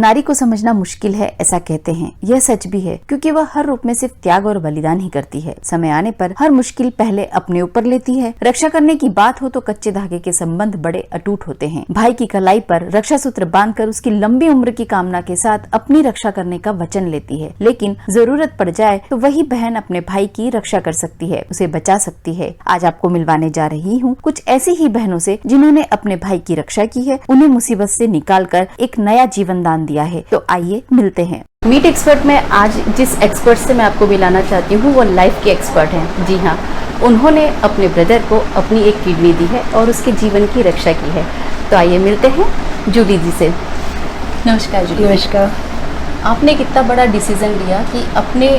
नारी को समझना मुश्किल है ऐसा कहते हैं। यह सच भी है, क्योंकि वह हर रूप में सिर्फ त्याग और बलिदान ही करती है। समय आने पर हर मुश्किल पहले अपने ऊपर लेती है। रक्षा करने की बात हो तो कच्चे धागे के संबंध बड़े अटूट होते हैं। भाई की कलाई पर रक्षा सूत्र बांधकर उसकी लंबी उम्र की कामना के साथ अपनी रक्षा करने का वचन लेती है, लेकिन जरूरत पड़ जाए तो वही बहन अपने भाई की रक्षा कर सकती है, उसे बचा सकती है। आज आपको मिलवाने जा रही हूँ कुछ ऐसी ही बहनों से जिन्होंने अपने भाई की रक्षा की है, उन्हें मुसीबत से निकालकर एक नया जीवन दान दिया है। तो आइए मिलते हैं। मीट एक्सपर्ट में आज जिस एक्सपर्ट से मैं आपको मिलाना चाहती हूँ वो लाइफ के एक्सपर्ट हैं। जी हाँ, उन्होंने अपने ब्रदर को अपनी एक किडनी दी है और उसके जीवन की रक्षा की है। तो आइए मिलते हैं जूली जी से। नमस्कार जूली। नमस्कार। आपने कितना बड़ा डिसीजन लिया कि अपने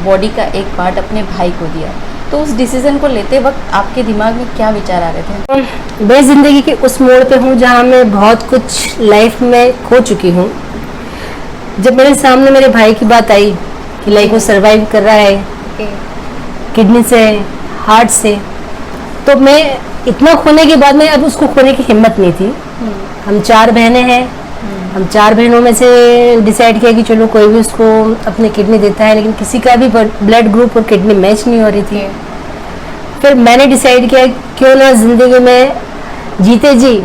बॉडी का एक पार्ट अपने भाई को दिया, तो उस डिसीजन को लेते वक्त आपके दिमाग में क्या विचार आ रहे थे? मैं जिंदगी के उस मोड़ पे हूँ जहाँ मैं बहुत कुछ लाइफ में खो चुकी हूँ। जब मेरे सामने मेरे भाई की बात आई कि लाइफ वो सरवाइव कर रहा है किडनी से, हार्ट से, तो मैं इतना खोने के बाद में अब उसको खोने की हिम्मत नहीं थी। हम 4 बहनें हैं, हम 4 बहनों में से डिसाइड किया कि चलो कोई भी उसको अपनी किडनी देता है, लेकिन किसी का भी ब्लड ग्रुप और किडनी मैच नहीं हो रही थी। फिर मैंने डिसाइड किया क्यों ना जिंदगी में जीते जी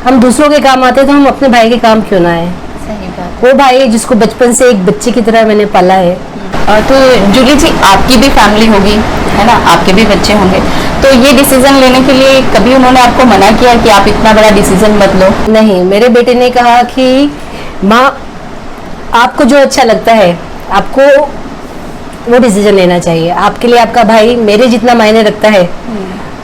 हम दूसरों के काम आते तो हम अपने भाई के काम क्यों ना आए। सही बात। वो भाई जिसको बचपन से एक बच्चे की तरह मैंने पाला है। तो जूली जी, आपकी भी फैमिली होगी, है ना, आपके भी बच्चे होंगे, तो ये डिसीजन लेने के लिए कभी उन्होंने आपको मना किया कि आप इतना बड़ा डिसीजन मत लो? नहीं, मेरे बेटे ने कहा कि माँ आपको जो अच्छा लगता है आपको वो डिसीजन लेना चाहिए। आपके लिए आपका भाई मेरे जितना मायने रखता है,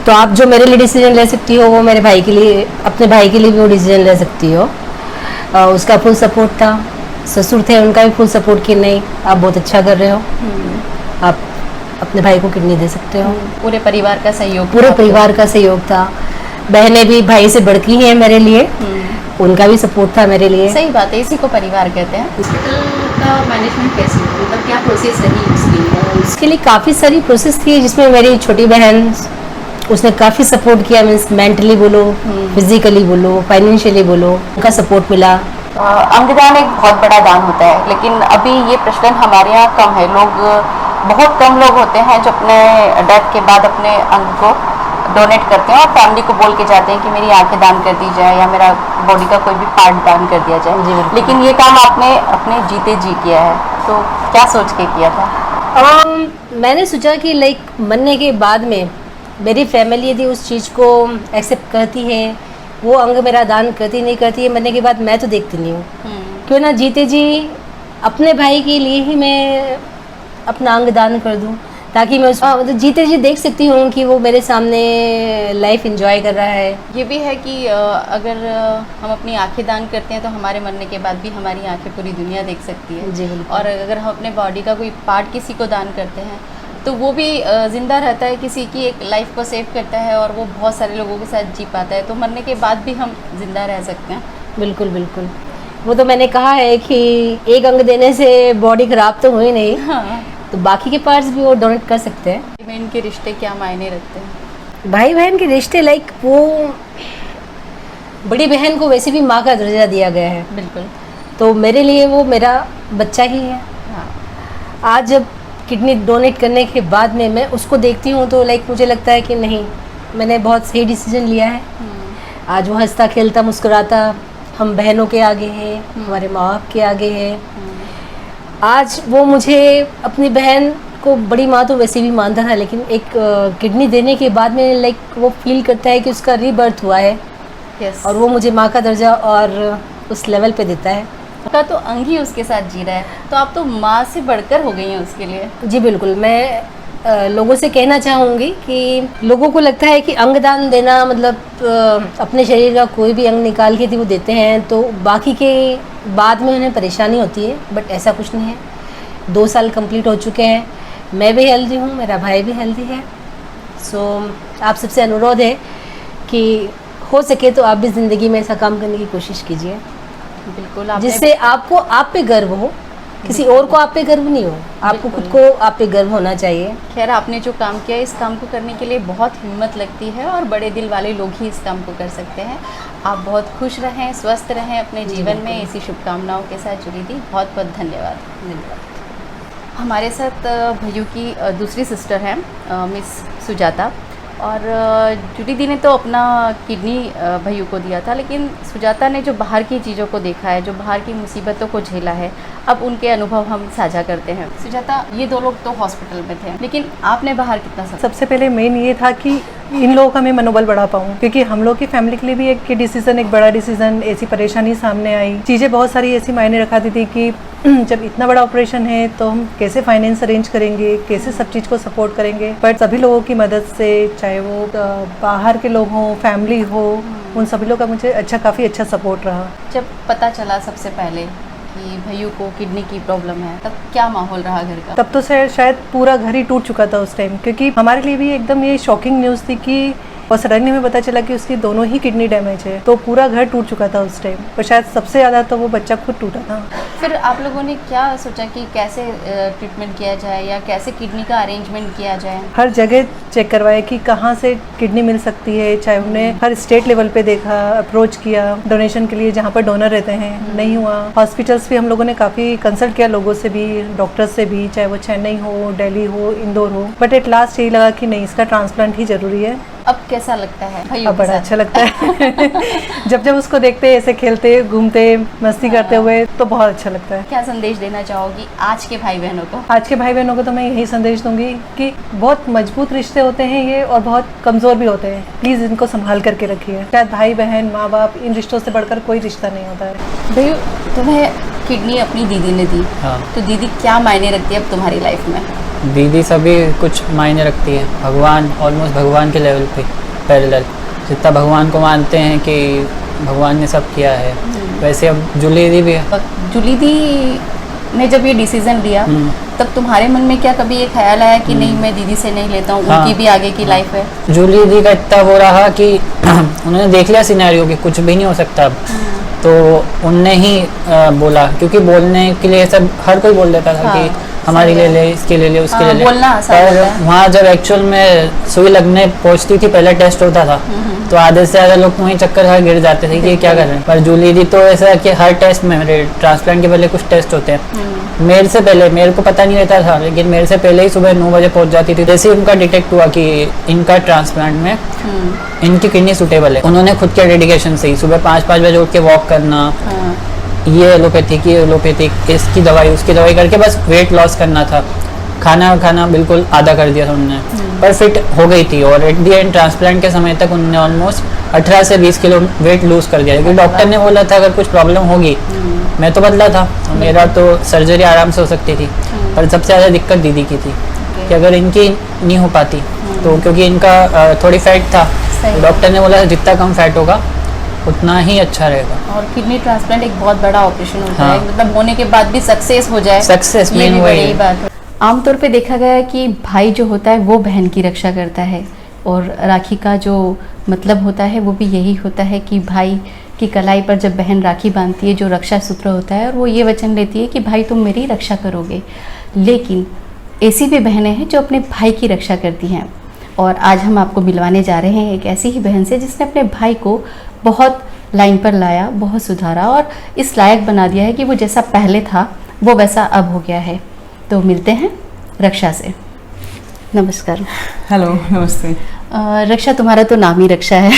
तो आप जो मेरे लिए डिसीजन ले सकती हो वो मेरे भाई के लिए, अपने भाई के लिए भी वो डिसीजन ले सकती हो। उसका फुल सपोर्ट था। ससुर थे, उनका भी फुल सपोर्ट कि नहीं आप बहुत अच्छा कर रहे हो, आप अपने भाई को किडनी दे सकते हो। पूरे परिवार का सहयोग? पूरे परिवार का सहयोग था। बहनें भी भाई से बढ़ती हैं मेरे लिए, उनका भी सपोर्ट था मेरे लिए। सही बात है, इसी को परिवार कहते हैं। हॉस्पिटल का मैनेजमेंट कैसे, मतलब क्या प्रोसेस रही उसके लिए? उसके लिए काफ़ी सारी प्रोसेस थी, जिसमें मेरी छोटी बहन उसने काफ़ी सपोर्ट किया। मीन्स मेंटली बोलो, फिजिकली बोलो, फाइनेंशियली बोलो, उनका सपोर्ट मिला। अंगदान एक बहुत बड़ा दान होता है, लेकिन अभी ये प्रचलन हमारे यहाँ कम है। बहुत कम लोग होते हैं जो अपने डेथ के बाद अपने अंग को डोनेट करते हैं और फैमिली को बोल के जाते हैं कि मेरी आंखें दान कर दी जाए या मेरा बॉडी का कोई भी पार्ट दान कर दिया जाए। लेकिन ये काम आपने अपने जीते जी किया है, तो क्या सोच के किया था? मैंने सोचा कि लाइक मरने के बाद में मेरी फैमिली यदि उस चीज़ को एक्सेप्ट करती है, वो अंग मेरा दान करती नहीं करती है, मरने के बाद मैं तो देखती नहीं हूँ, क्यों ना जीते जी अपने भाई के लिए ही मैं अपना अंग दान कर दूँ, ताकि मैं उस मतलब जीते जी देख सकती हूँ कि वो मेरे सामने लाइफ एंजॉय कर रहा है। ये भी है कि अगर हम अपनी आंखें दान करते हैं तो हमारे मरने के बाद भी हमारी आंखें पूरी दुनिया देख सकती है। जी बिल्कुल। और अगर हम अपने बॉडी का कोई पार्ट किसी को दान करते हैं तो वो भी जिंदा रहता है, किसी की एक लाइफ को सेव करता है और वो बहुत सारे लोगों के साथ जी पाता है, तो मरने के बाद भी हम जिंदा रह सकते हैं। बिल्कुल बिल्कुल। वो तो मैंने कहा है कि एक अंग देने से बॉडी खराब तो हुई नहीं। हाँ। तो बाकी के पार्ट्स भी वो डोनेट कर सकते हैं। में इनके रिश्ते क्या मायने रखते हैं? भाई बहन के रिश्ते लाइक वो बड़ी बहन को वैसे भी माँ का दर्जा दिया गया है। बिल्कुल। तो मेरे लिए वो मेरा बच्चा ही है। हाँ। आज जब किडनी डोनेट करने के बाद में मैं उसको देखती हूँ तो लाइक मुझे लगता है कि नहीं, मैंने बहुत सही डिसीजन लिया है। आज वो हंसता खेलता मुस्कुराता हम बहनों के आगे हैं, हमारे माँ बाप के आगे है। आज वो मुझे अपनी बहन को बड़ी माँ तो वैसे भी मानता था, लेकिन एक किडनी देने के बाद में लाइक वो फील करता है कि उसका रीबर्थ हुआ है। यस। और वो मुझे माँ का दर्जा और उस लेवल पे देता है। का तो अंग ही उसके साथ जी रहा है, तो आप तो माँ से बढ़कर हो गई हैं उसके लिए। जी बिल्कुल। मैं लोगों से कहना चाहूँगी कि लोगों को लगता है कि अंगदान देना मतलब अपने शरीर का कोई भी अंग निकाल के वो देते हैं तो बाकी के बाद में उन्हें परेशानी होती है, बट ऐसा कुछ नहीं है। 2 साल कंप्लीट हो चुके हैं, मैं भी हेल्दी हूँ, मेरा भाई भी हेल्दी है। सो आप सबसे अनुरोध है कि हो सके तो आप भी ज़िंदगी में ऐसा काम करने की कोशिश कीजिए बिल्कुल, जिससे आपको आप पे गर्व हो किसी और को आप पे गर्व नहीं हो, आपको खुद को आप पे गर्व होना चाहिए। खैर, आपने जो काम किया इस काम को करने के लिए बहुत हिम्मत लगती है और बड़े दिल वाले लोग ही इस काम को कर सकते हैं। आप बहुत खुश रहें, स्वस्थ रहें अपने जीवन में, इसी शुभकामनाओं के साथ जुड़ी थी। बहुत बहुत धन्यवाद। हमारे साथ भैयू की दूसरी सिस्टर हैं मिस सुजाता, और जुडी दी ने तो अपना किडनी भैयू को दिया था, लेकिन सुजाता ने जो बाहर की चीज़ों को देखा है, जो बाहर की मुसीबतों को झेला है, अब उनके अनुभव हम साझा करते हैं। सुजाता, ये दो लोग तो हॉस्पिटल में थे, लेकिन आपने बाहर कितना सबसे पहले मेन ये था कि इन लोगों का मैं मनोबल बढ़ा पाऊँ, क्योंकि हम लोग की फैमिली के लिए भी एक डिसीजन, एक बड़ा डिसीजन, ऐसी परेशानी सामने आई। चीज़ें बहुत सारी ऐसी मायने रखाती थी कि जब इतना बड़ा ऑपरेशन है तो हम कैसे फाइनेंस अरेंज करेंगे, कैसे सब चीज़ को सपोर्ट करेंगे। बट सभी लोगों की मदद से, चाहे वो बाहर के लोग हों, फैमिली हो, उन सभी लोगों का मुझे काफ़ी अच्छा सपोर्ट रहा। जब पता चला सबसे पहले कि भैयू को किडनी की प्रॉब्लम है, तब क्या माहौल रहा घर का? तब तो शायद पूरा घर ही टूट चुका था उस टाइम, क्योंकि हमारे लिए भी एकदम ये शॉकिंग न्यूज़ थी कि और सडनली हमें पता चला कि उसकी दोनों ही किडनी डैमेज है, तो पूरा घर टूट चुका था उस टाइम। और शायद सबसे ज़्यादा तो वो बच्चा खुद टूटा था। फिर आप लोगों ने क्या सोचा कि कैसे ट्रीटमेंट किया जाए या कैसे किडनी का अरेंजमेंट किया जाए? हर जगह चेक करवाया कि कहाँ से किडनी मिल सकती है, चाहे उन्हें हर स्टेट लेवल पे देखा, अप्रोच किया डोनेशन के लिए जहाँ पर डोनर रहते हैं, नहीं हुआ। हॉस्पिटल्स भी हम लोगों ने काफ़ी कंसल्ट किया, लोगों से भी, डॉक्टर्स से भी, चाहे वो चेन्नई हो, दिल्ली हो, इंदौर हो, बट एट लास्ट यही लगा कि नहीं, इसका ट्रांसप्लांट ही ज़रूरी है। अब कैसा लगता है भैयू? अब बड़ा अच्छा लगता है जब उसको देखते ऐसे खेलते घूमते मस्ती करते हुए, तो बहुत अच्छा लगता है। क्या संदेश देना चाहोगी आज के भाई बहनों को? आज के भाई बहनों को तो मैं यही संदेश दूंगी कि बहुत मजबूत रिश्ते होते हैं ये, और बहुत कमज़ोर भी होते हैं। प्लीज़ इनको संभाल करके रखिए। शायद भाई बहन, माँ बाप, इन रिश्तों से बढ़कर कोई रिश्ता नहीं होता है। भैयू, तुम्हें किडनी अपनी दीदी ने दी, हाँ। तो दीदी क्या मायने रखती है अब तुम्हारी लाइफ में? दीदी सभी कुछ मायने रखती है। भगवान, ऑलमोस्ट भगवान के लेवल पे पैरेलल। जितना भगवान को मानते हैं कि भगवान ने सब किया है, वैसे अब जुली दी भी है। जुली दी ने जब ये डिसीजन लिया, तब तुम्हारे मन में क्या कभी ये ख्याल आया कि नहीं, मैं दीदी से नहीं लेता हूँ, हाँ। उनकी भी आगे की लाइफ है? जुली दी का इतना वो रहा कि उन्होंने देख लिया सिनेरियो कि कुछ भी नहीं हो सकता अब, तो उनने ही बोला, क्योंकि बोलने के लिए सब हर कोई बोल देता था कि हमारी ले ले, इसके ले ले, उसके ले ले। बोलना आसान होता है। वहाँ जब एक्चुअल में सुई लगने पहुँचती थी, पहले टेस्ट होता था, तो आधे से ज़्यादा लोग वहीं चक्कर खा गिर जाते थे कि ये क्या कर रहे हैं। पर जूली दी तो ऐसा कि हर टेस्ट में, ट्रांसप्लांट के पहले कुछ टेस्ट होते हैं, मेरे से पहले, मेरे को पता नहीं रहता था, लेकिन मेरे से पहले ही सुबह 9 बजे पहुँच जाती थी। जैसे ही उनका डिटेक्ट हुआ कि इनका ट्रांसप्लांट में इनकी किडनी सूटेबल है, उन्होंने खुद के डेडिकेशन से ही सुबह 5-5 बजे उठ के वॉक करना, ये एलोपैथिक, ये एलोपैथिक, इसकी दवाई, उसकी दवाई करके बस वेट लॉस करना था। खाना बिल्कुल आधा कर दिया था उन्होंने, पर फिट हो गई थी। और एट दी एंड ट्रांसप्लांट के समय तक उन्होंने ऑलमोस्ट 18 से 20 किलो वेट लूज कर दिया, क्योंकि डॉक्टर ने बोला था अगर कुछ प्रॉब्लम होगी, मैं तो बदला था, मेरा तो सर्जरी आराम से हो सकती थी, पर सबसे ज़्यादा दिक्कत दीदी की थी कि अगर इनकी नहीं हो पाती तो, क्योंकि इनका थोड़ी फैट था, डॉक्टर ने बोला जितना कम फैट होगा उतना ही अच्छा रहेगा। और किडनी ट्रांसप्लांट एक बहुत बड़ा ऑपरेशन होता हाँ। है, मतलब होने के बाद भी सक्सेस हो जाए, सक्सेस ये मेन भी वही बड़ी है। बात है। आमतौर पे देखा गया है कि भाई जो होता है वो बहन की रक्षा करता है, और राखी का जो मतलब होता है वो भी यही होता है कि भाई की कलाई पर जब बहन राखी बांधती है, जो रक्षा सूत्र होता है, और वो ये वचन लेती है कि भाई तुम मेरी रक्षा करोगे। लेकिन ऐसी भी बहनें हैं जो अपने भाई की रक्षा करती हैं, और आज हम आपको मिलवाने जा रहे हैं एक ऐसी ही बहन से जिसने अपने भाई को बहुत लाइन पर लाया, बहुत सुधारा और इस लायक बना दिया है कि वो जैसा पहले था वो वैसा अब हो गया है। तो मिलते हैं रक्षा से। नमस्कार। हेलो, नमस्ते। रक्षा, तुम्हारा तो नाम ही रक्षा है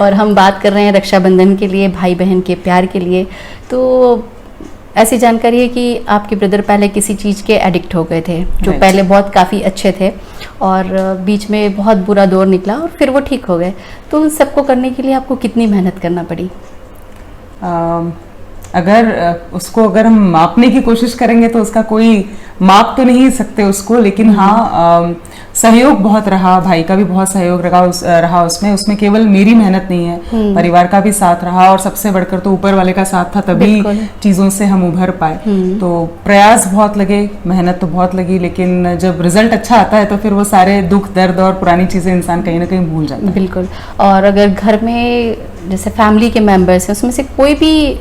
और हम बात कर रहे हैं रक्षाबंधन के लिए, भाई बहन के प्यार के लिए। तो ऐसी जानकारी है कि आपके ब्रदर पहले किसी चीज़ के एडिक्ट हो गए थे, जो Right. पहले बहुत काफ़ी अच्छे थे, और बीच में बहुत बुरा दौर निकला और फिर वो ठीक हो गए। तो उन सबको करने के लिए आपको कितनी मेहनत करना पड़ी? उसको अगर हम मापने की कोशिश करेंगे तो उसका कोई माप तो नहीं सकते उसको, लेकिन हाँ, सहयोग बहुत रहा, भाई का भी बहुत सहयोग रहा उसमें केवल मेरी मेहनत नहीं है, परिवार का भी साथ रहा, और सबसे बढ़कर तो ऊपर वाले का साथ था, तभी चीज़ों से हम उभर पाए। तो प्रयास बहुत लगे, मेहनत तो बहुत लगी, लेकिन जब रिजल्ट अच्छा आता है तो फिर वो सारे दुख, दर्द और पुरानी चीज़ें इंसान कहीं ना कहीं भूल जाता है। बिल्कुल। और अगर घर में जैसे फैमिली के मेंबर्स हैं, उसमें से कोई भी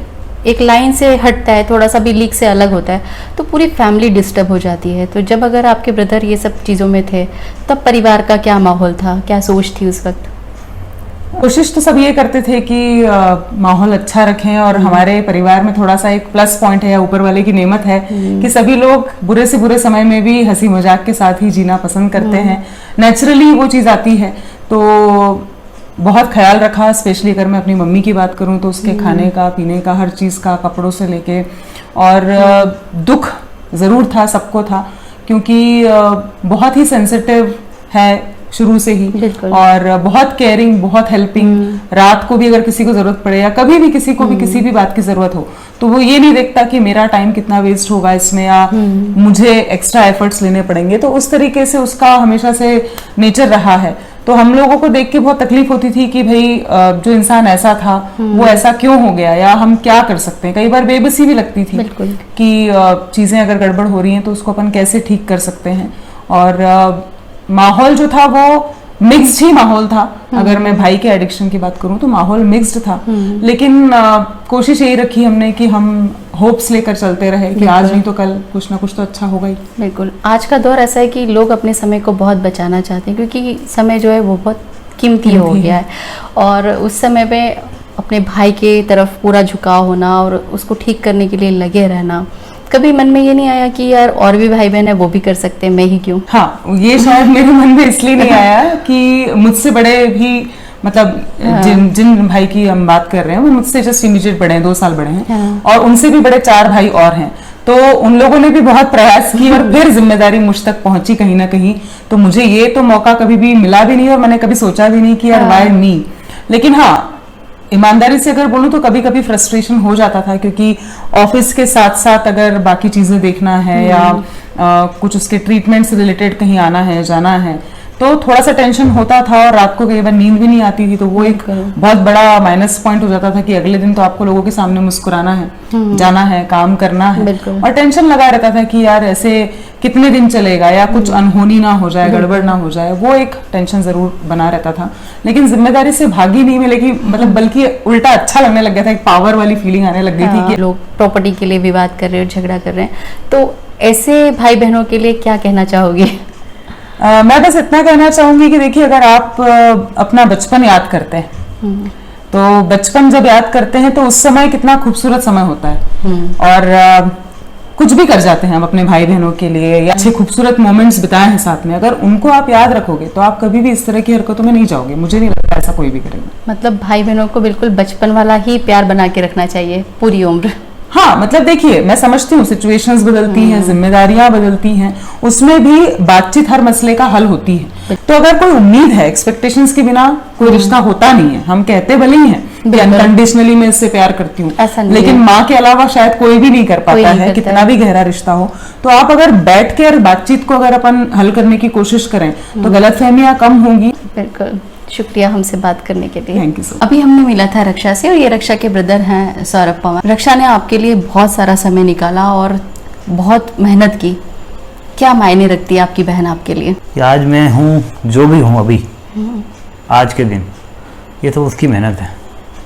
एक लाइन से हटता है, थोड़ा सा भी लीक से अलग होता है तो पूरी फैमिली डिस्टर्ब हो जाती है। तो जब अगर आपके ब्रदर ये सब चीज़ों में थे तब परिवार का क्या माहौल था, क्या सोच थी उस वक्त? कोशिश तो सब ये करते थे कि माहौल अच्छा रखें, और हमारे परिवार में थोड़ा सा एक प्लस पॉइंट है या ऊपर वाले की नेमत है कि सभी लोग बुरे से बुरे समय में भी हंसी मजाक के साथ ही जीना पसंद करते हैं। नेचुरली वो चीज़ आती है, तो बहुत ख्याल रखा। स्पेशली अगर मैं अपनी मम्मी की बात करूं तो उसके खाने का, पीने का, हर चीज़ का, कपड़ों से लेके, और दुख ज़रूर था, सबको था, क्योंकि बहुत ही सेंसिटिव है शुरू से ही, और बहुत केयरिंग, बहुत हेल्पिंग। रात को भी अगर किसी को जरूरत पड़े या कभी भी किसी को भी किसी भी बात की जरूरत हो तो वो ये नहीं देखता कि मेरा टाइम कितना वेस्ट होगा इसमें या मुझे एक्स्ट्रा एफर्ट्स लेने पड़ेंगे। तो उस तरीके से उसका हमेशा से नेचर रहा है। तो हम लोगों को देख के बहुत तकलीफ होती थी कि भाई जो इंसान ऐसा था वो ऐसा क्यों हो गया, या हम क्या कर सकते हैं। कई बार बेबसी भी लगती थी कि चीजें अगर गड़बड़ हो रही हैं तो उसको अपन कैसे ठीक कर सकते हैं। और माहौल जो था वो मिक्स्ड ही माहौल था। अगर मैं भाई के एडिक्शन की बात करूं तो माहौल मिक्स्ड था, लेकिन कोशिश यही रखी हमने कि हम होप्स लेकर चलते रहे कि आज नहीं तो कल कुछ ना कुछ तो अच्छा होगा ही। बिल्कुल। आज का दौर ऐसा है कि लोग अपने समय को बहुत बचाना चाहते हैं, क्योंकि समय जो है वो बहुत कीमती हो गया है, और उस समय पे अपने भाई के तरफ पूरा झुकाव होना और उसको ठीक करने के लिए लगे रहना। कभी मन में ये नहीं आया कि यार और भी भाई बहन है वो भी कर सकते हैं, मैं ही क्यों? हाँ, ये शायद मेरे मन में इसलिए नहीं आया कि मुझसे बड़े भी, मतलब जिन भाई की हम बात कर रहे हैं वो मुझसे जस्ट इमीडिएट बड़े हैं, 2 साल बड़े हैं, और उनसे भी बड़े 4 भाई और हैं। तो उन लोगों ने भी बहुत प्रयास की और फिर जिम्मेदारी मुझ तक पहुंची कहीं ना कहीं। तो मुझे ये तो मौका कभी भी मिला भी नहीं और मैंने कभी सोचा भी नहीं कि यार वाई मी। लेकिन हाँ, ईमानदारी से अगर बोलूं तो कभी कभी फ्रस्ट्रेशन हो जाता था, क्योंकि ऑफिस के साथ साथ अगर बाकी चीजें देखना है या कुछ उसके ट्रीटमेंट से रिलेटेड कहीं आना है, जाना है, तो थोड़ा सा टेंशन होता था और रात को कई बार नींद भी नहीं आती थी। तो वो एक बहुत बड़ा माइनस पॉइंट हो जाता था कि अगले दिन तो आपको लोगों के सामने मुस्कुराना है, जाना है, काम करना है, और टेंशन लगा रहता था कि यार ऐसे कितने दिन चलेगा या कुछ अनहोनी ना हो जाए, गड़बड़ ना हो जाए। वो एक टेंशन जरूर बना रहता था, लेकिन जिम्मेदारी से भागी नहीं मैं, लेकिन मतलब बल्कि उल्टा अच्छा लगने लग गया था, एक पावर वाली फीलिंग आने लग गई थी कि लोग प्रॉपर्टी के लिए विवाद कर रहे हैं, झगड़ा कर रहे हैं। तो ऐसे भाई बहनों के लिए क्या कहना चाहोगे? मैं बस इतना कहना चाहूंगी कि देखिए, अगर आप अपना बचपन याद करते हैं तो बचपन जब याद करते हैं तो उस समय कितना खूबसूरत समय होता है, और कुछ भी कर जाते हैं हम अपने भाई बहनों के लिए, या अच्छे खूबसूरत मोमेंट्स बिताए हैं साथ में। अगर उनको आप याद रखोगे तो आप कभी भी इस तरह की हरकतों में नहीं जाओगे। मुझे नहीं लगता ऐसा कोई भी करेगा। मतलब भाई बहनों को बिल्कुल बचपन वाला ही प्यार बना के रखना चाहिए पूरी उम्र। हाँ, मतलब देखिए, मैं समझती हूँ सिचुएशंस बदलती हैं, जिम्मेदारियां बदलती हैं, उसमें भी बातचीत हर मसले का हल होती है। तो अगर कोई उम्मीद है, एक्सपेक्टेशंस के बिना कोई रिश्ता होता नहीं है। हम कहते भले ही हैं कि अनकंडीशनली मैं इससे प्यार करती हूँ, लेकिन माँ के अलावा शायद कोई भी नहीं कर पाता है, कितना भी गहरा रिश्ता हो। तो आप अगर बैठ के और बातचीत को अगर अपन हल करने की कोशिश करें तो गलतफहमियां कम होंगी। बिल्कुल, शुक्रिया हमसे बात करने के लिए। Thank you so. अभी हमने मिला था रक्षा से, और ये रक्षा के ब्रदर हैं सौरभ पवार। रक्षा ने आपके लिए बहुत सारा समय निकाला और बहुत मेहनत की। क्या मायने रखती है आपकी बहन आपके लिए? आज मैं हूँ जो भी हूँ अभी, आज के दिन, ये तो उसकी मेहनत है।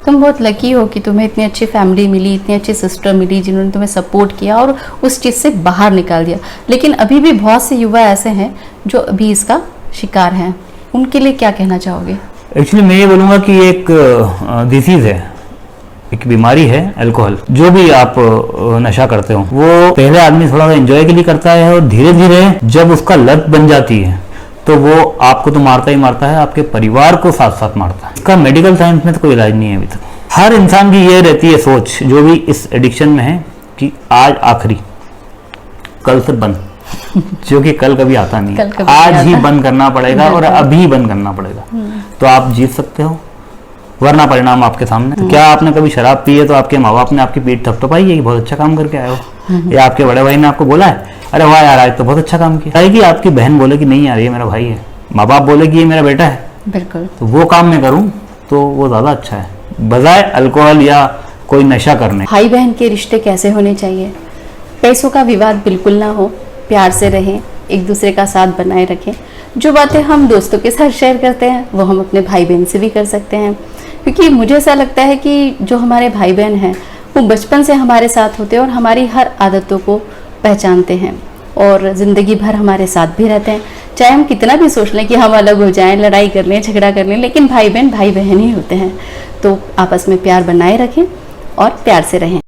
तुम बहुत लकी हो कि तुम्हें इतनी अच्छी फैमिली मिली, इतनी अच्छी सिस्टर मिली जिन्होंने तुम्हें सपोर्ट किया और उस चीज़ से बाहर निकाल दिया। लेकिन अभी भी बहुत से युवा ऐसे हैं जो अभी इसका शिकार हैं, उनके लिए क्या कहना चाहोगे? एक्चुअली मैं ये बोलूँगा कि एक डिसीज है, एक बीमारी है अल्कोहल। जो भी आप नशा करते हो वो पहले आदमी थोड़ा सा एंजॉय के लिए करता है, और धीरे धीरे जब उसका लत बन जाती है तो वो आपको तो मारता ही मारता है, आपके परिवार को साथ साथ मारता है। इसका मेडिकल साइंस में तो कोई इलाज नहीं है अभी तक। हर इंसान की ये रहती है सोच, जो भी इस एडिक्शन में है, कि आज आखिरी, कल से बंद, जो कि कल कभी आता नहीं, आज ही बंद करना पड़ेगा और अभी बंद करना पड़ेगा, तो आप जीत सकते हो, वरना परिणाम आपके सामने। तो क्या आपने कभी शराब पी है तो आपके माँ बाप ने आपकी पीठ थपथपाई है कि बहुत अच्छा काम करके आए हो, या आपके बड़े भाई ने आपको बोला है अरे वाह यार आज तो बहुत अच्छा काम किया, कि आपकी बहन बोले कि नहीं यार ये मेरा भाई है, माँ बाप बोले कि ये मेरा बेटा है, बिल्कुल, तो वो काम मैं करूँ तो वो ज्यादा अच्छा है, बजाय अल्कोहल या कोई नशा करने। भाई बहन के रिश्ते कैसे होने चाहिए? पैसों का विवाद बिल्कुल ना हो, प्यार से रहें, एक दूसरे का साथ बनाए रखें। जो बातें हम दोस्तों के साथ शेयर करते हैं वो हम अपने भाई बहन से भी कर सकते हैं, क्योंकि मुझे ऐसा लगता है कि जो हमारे भाई बहन हैं वो बचपन से हमारे साथ होते हैं और हमारी हर आदतों को पहचानते हैं और ज़िंदगी भर हमारे साथ भी रहते हैं। चाहे हम कितना भी सोच लें कि हम अलग हो जाएं, लड़ाई कर लें, झगड़ा कर लें, लेकिन भाई बहन ही होते हैं। तो आपस में प्यार बनाए रखें और प्यार से रहें।